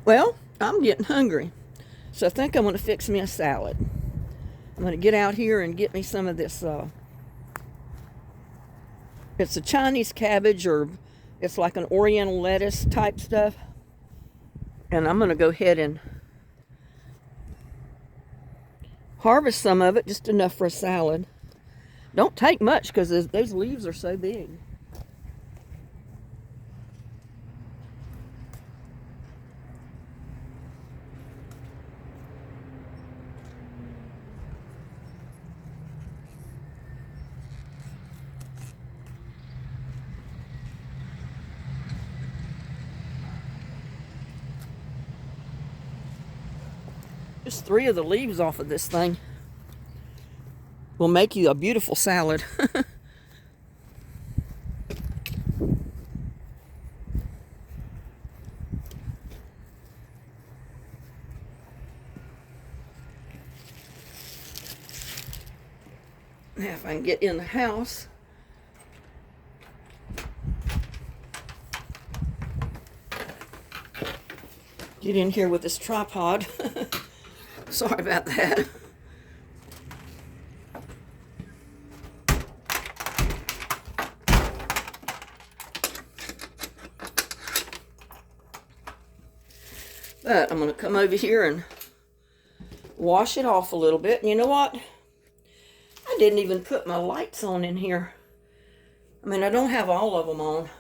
Well, I'm getting hungry, so I think I'm going to fix me a salad. I'm going to get out here and get me some of this. It's a Chinese cabbage, or it's like an oriental lettuce type stuff. And I'm going to go ahead and harvest some of it, just enough for a salad. Don't take much because those leaves are so big. Just 3 of the leaves off of this thing will make you a beautiful salad. Now if I can get in the house. Get in here with this tripod. Sorry about that. But I'm going to come over here and wash it off a little bit. And you know what? I didn't even put my lights on in here. I mean, I don't have all of them on.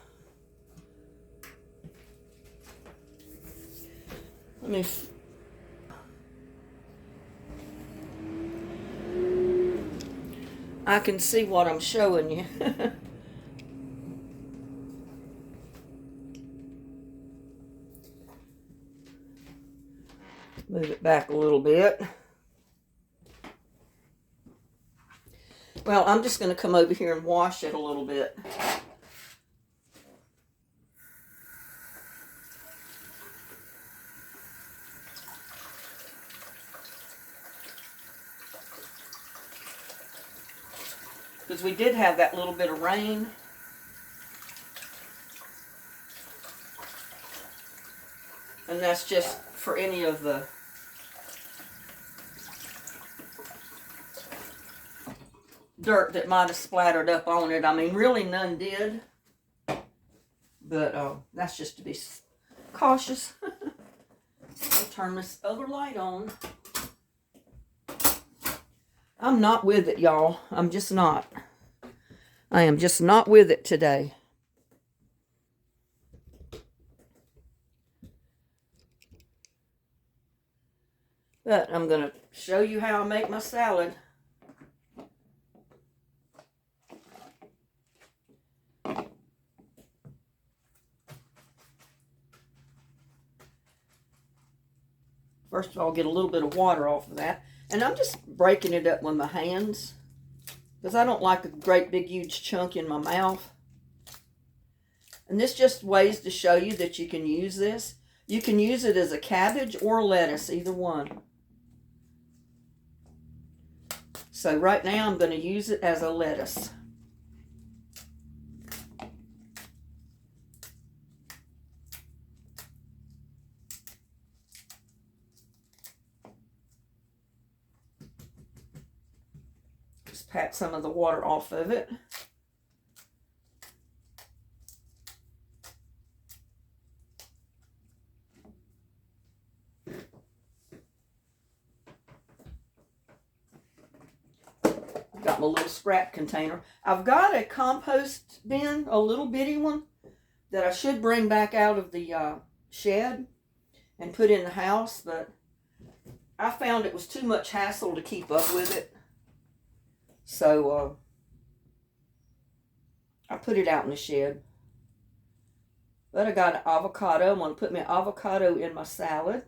Let me... I can see what I'm showing you. Move it back a little bit. Well, I'm just going to come over here and wash it a little bit. Because we did have that little bit of rain. And that's just for any of the dirt that might have splattered up on it. I mean, really none did. But that's just to be cautious. I'll turn this other light on. I'm not with it, y'all. I'm just not. I am just not with it today. But I'm going to show you how I make my salad. First of all, get a little bit of water off of that. And I'm just breaking it up with my hands, because I don't like a great big huge chunk in my mouth. And this just ways to show you that you can use this. You can use it as a cabbage or a lettuce, either one. So right now I'm going to use it as a lettuce. Just pat some of the water off of it. Got my little scrap container. I've got a compost bin, a little bitty one, that I should bring back out of the shed and put in the house, but I found it was too much hassle to keep up with it. So I put it out in the shed. But I got an avocado. I'm going to put my avocado in my salad.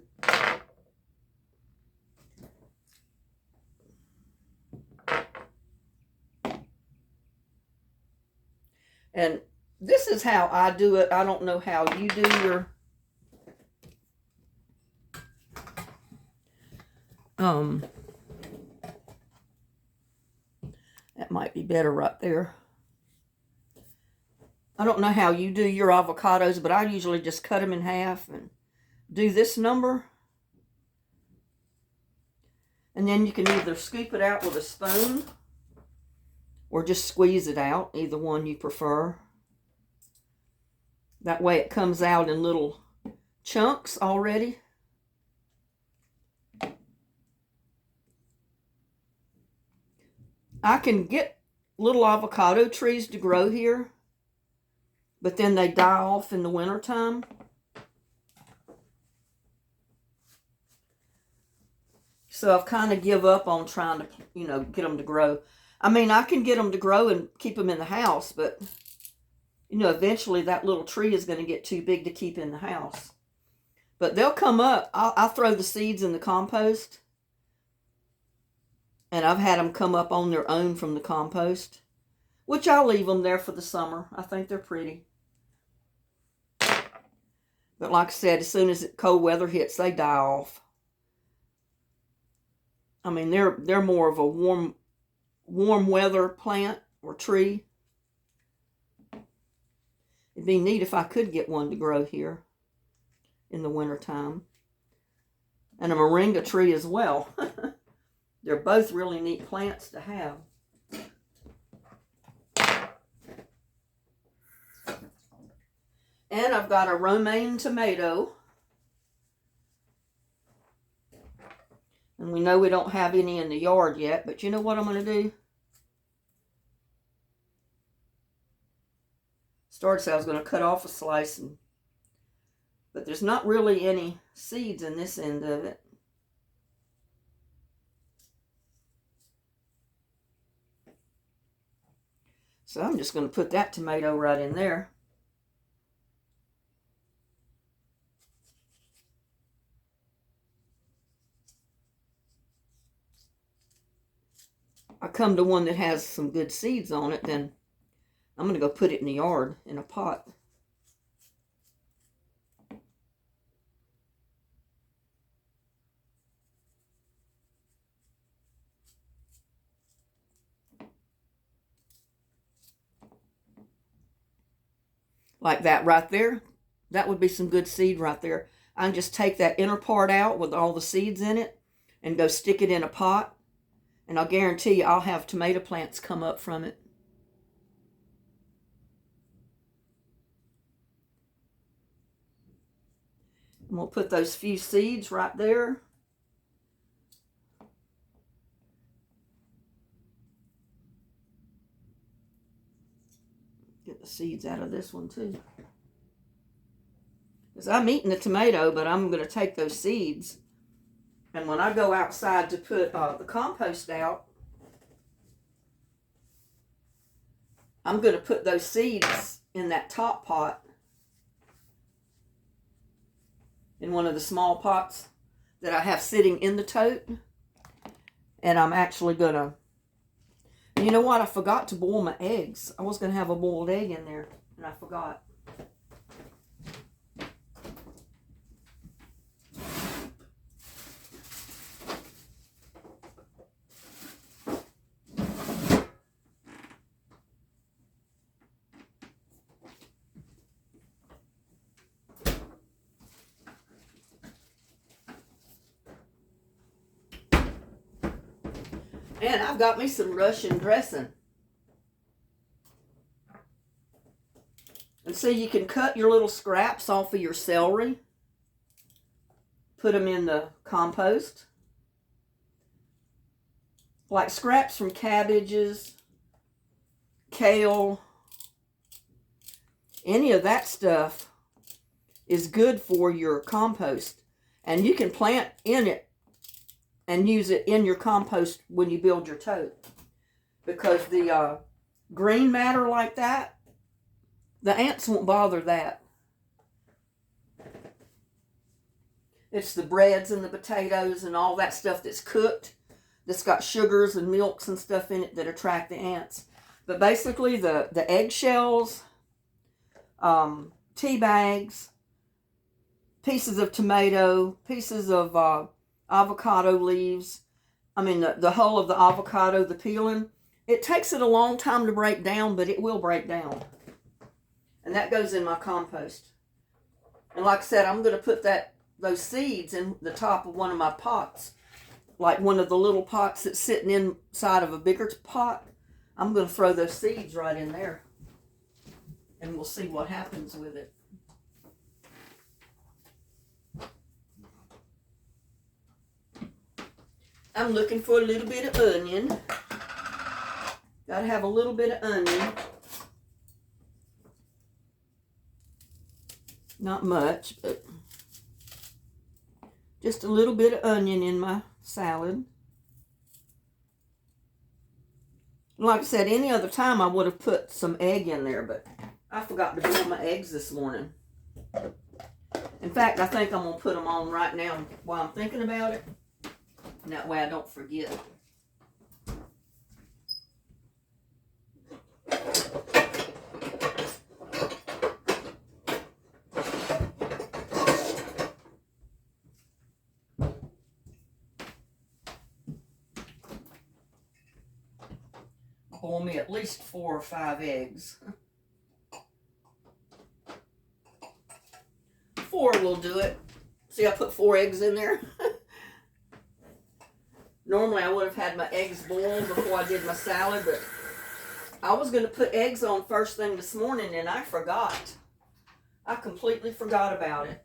And this is how I do it. I don't know how you do your that might be better right there. I don't know how you do your avocados, but I usually just cut them in half and do this number. And then you can either scoop it out with a spoon or just squeeze it out, either one you prefer. That way it comes out in little chunks already. I can get little avocado trees to grow here, but then they die off in the wintertime. So I've kind of give up on trying to, get them to grow. I mean, I can get them to grow and keep them in the house, but, eventually that little tree is going to get too big to keep in the house. But they'll come up. I'll throw the seeds in the compost. And I've had them come up on their own from the compost, which I'll leave them there for the summer. I think they're pretty. But like I said, as soon as cold weather hits, they die off. I mean, they're more of a warm weather plant or tree. It'd be neat if I could get one to grow here in the wintertime. And a moringa tree as well. They're both really neat plants to have. And I've got a romaine tomato. And we know we don't have any in the yard yet, but you know what I'm going to do? Started so I was going to cut off a slice, but there's not really any seeds in this end of it. So I'm just going to put that tomato right in there. I come to one that has some good seeds on it, then I'm going to go put it in the yard in a pot. Like that right there. That would be some good seed right there. I can just take that inner part out with all the seeds in it and go stick it in a pot. And I'll guarantee you I'll have tomato plants come up from it. And we'll put those few seeds right there. Get the seeds out of this one too. Because I'm eating the tomato, but I'm going to take those seeds. And when I go outside to put the compost out, I'm going to put those seeds in that top pot. In one of the small pots that I have sitting in the tote. And I'm actually going to... You know what? I forgot to boil my eggs. I was going to have a boiled egg in there, and I forgot. And I've got me some Russian dressing. And so you can cut your little scraps off of your celery. Put them in the compost. Like scraps from cabbages, kale. Any of that stuff is good for your compost. And you can plant in it and use it in your compost when you build your tote. Because the green matter like that, the ants won't bother that. It's the breads and the potatoes and all that stuff that's cooked, that's got sugars and milks and stuff in it that attract the ants. But basically the eggshells, tea bags, pieces of tomato, pieces of avocado leaves, the hull of the avocado, the peeling, it takes it a long time to break down, but it will break down. And that goes in my compost. And like I said, I'm going to put that those seeds in the top of one of my pots, like one of the little pots that's sitting inside of a bigger pot. I'm going to throw those seeds right in there, and we'll see what happens with it. I'm looking for a little bit of onion. Got to have a little bit of onion. Not much, but just a little bit of onion in my salad. Like I said, any other time I would have put some egg in there, but I forgot to boil my eggs this morning. In fact, I think I'm going to put them on right now while I'm thinking about it. And that way I don't forget. Boil me at least 4 or 5 eggs. 4 will do it. See, I put 4 eggs in there. Normally, I would have had my eggs boiled before I did my salad, but I was going to put eggs on first thing this morning, and I forgot. I completely forgot about it.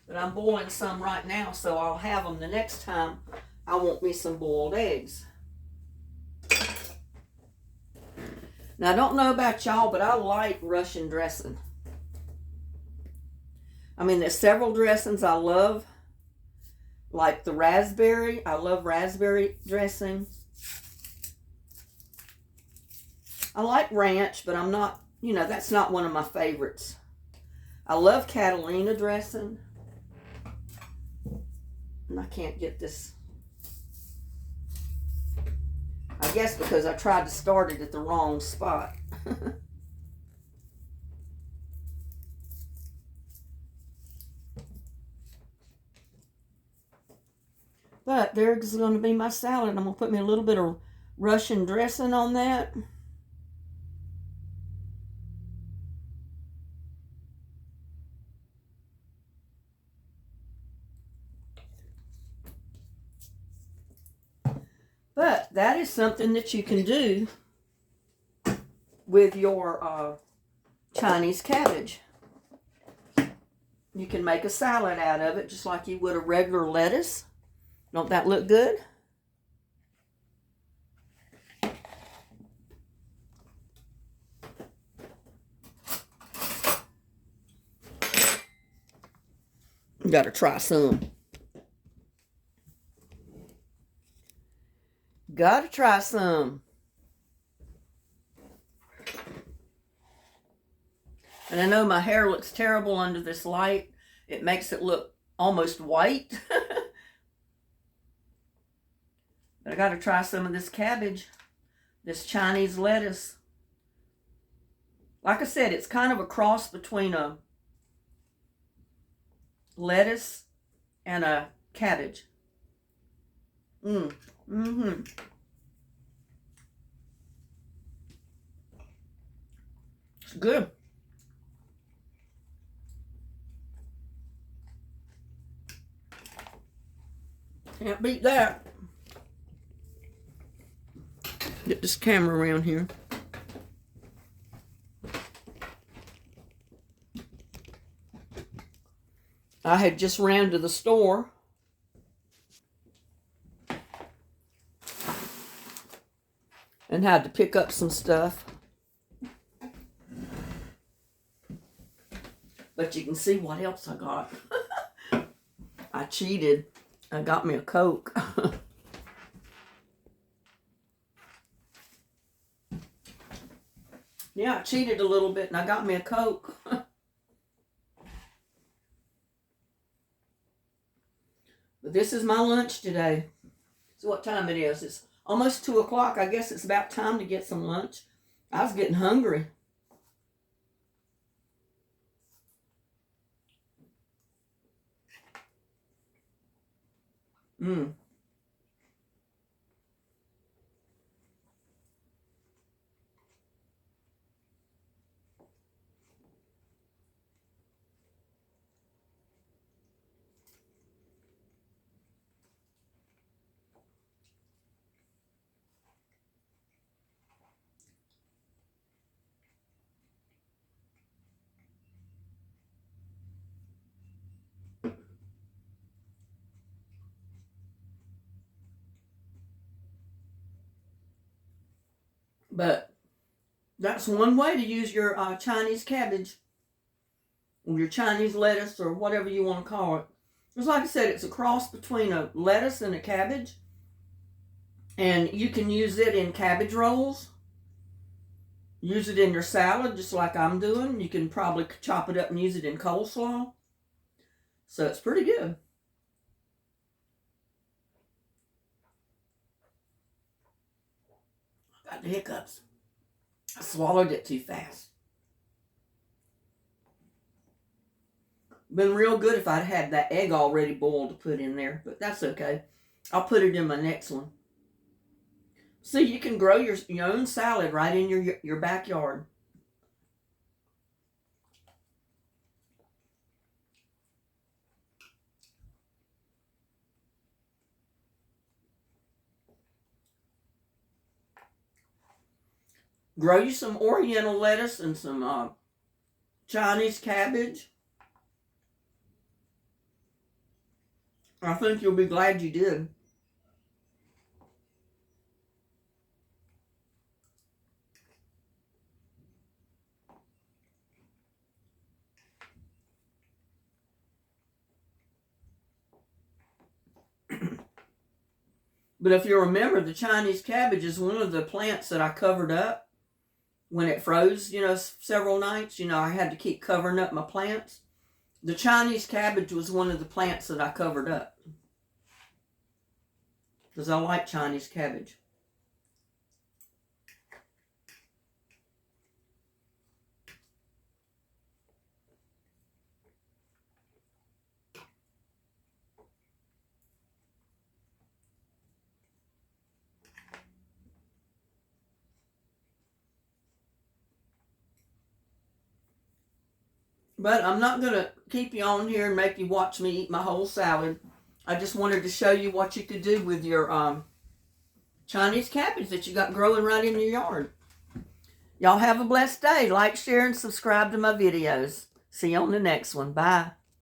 But I'm boiling some right now, so I'll have them the next time I want me some boiled eggs. Now, I don't know about y'all, but I like Russian dressing. I mean, there's several dressings I love, like the raspberry. I love raspberry dressing. I like ranch, but I'm not, that's not one of my favorites. I love Catalina dressing. And I can't get this. I guess because I tried to start it at the wrong spot. But there's going to be my salad. I'm going to put me a little bit of Russian dressing on that. But that is something that you can do with your Chinese cabbage. You can make a salad out of it just like you would a regular lettuce. Don't that look good? You gotta try some. Gotta try some. And I know my hair looks terrible under this light. It makes it look almost white. But I gotta try some of this cabbage, this Chinese lettuce. Like I said, it's kind of a cross between a lettuce and a cabbage. Mm-hmm. It's good. Can't beat that. Get this camera around here. I had just ran to the store and had to pick up some stuff. But you can see what else I got. I cheated. I got me a Coke. Yeah, I cheated a little bit and I got me a Coke. But this is my lunch today. So what time it is? It's almost 2 o'clock. I guess it's about time to get some lunch. I was getting hungry. But that's one way to use your Chinese cabbage, or your Chinese lettuce, or whatever you want to call it. Because like I said, it's a cross between a lettuce and a cabbage. And you can use it in cabbage rolls. Use it in your salad, just like I'm doing. You can probably chop it up and use it in coleslaw. So it's pretty good. Got the hiccups. I swallowed it too fast. Been real good if I'd had that egg already boiled to put in there, but that's okay. I'll put it in my next one. See, you can grow your own salad right in your backyard. Grow you some Oriental lettuce and some Chinese cabbage. I think you'll be glad you did. But if you remember, the Chinese cabbage is one of the plants that I covered up when it froze, several nights. I had to keep covering up my plants. The Chinese cabbage was one of the plants that I covered up. Because I like Chinese cabbage. But I'm not going to keep you on here and make you watch me eat my whole salad. I just wanted to show you what you could do with your Chinese cabbage that you got growing right in your yard. Y'all have a blessed day. Like, share, and subscribe to my videos. See you on the next one. Bye.